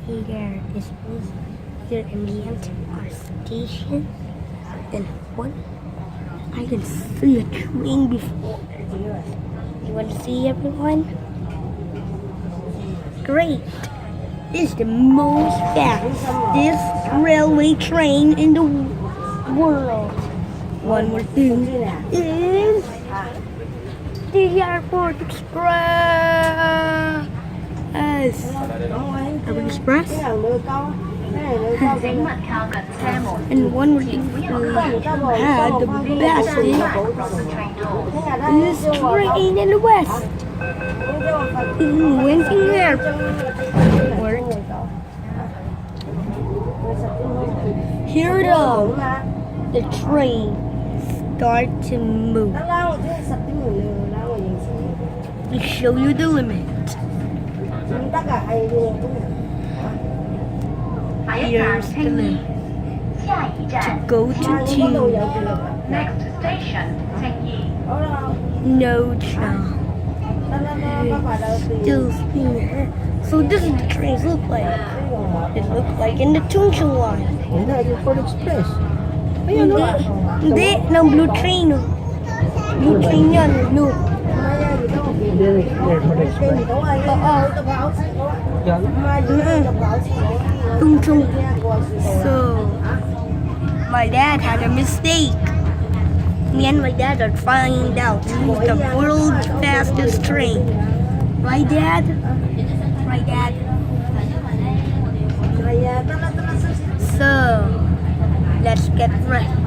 Hey there, this is here in the MTR station. And what? I can see a train before. You want to see everyone? Great! This is the most fastest railway train in the world. One more thing is the Airport Express. Airport Express. And one more thing had the best this train in the West. Winking Airport. Here the train start to move. We show you the limit. Here's the limit. To go to T. Next station, No chance. Still spinning. So this is the trains look like. It looks like in the Chungcheong line. Airport Express. Hindi, ng blue train. Blue train yan, blue. Airport Express. Chungcheong. So, my dad had a mistake. Me and my dad are finding out who's the world's fastest train. Right, Dad? Right, Dad? So, let's get ready.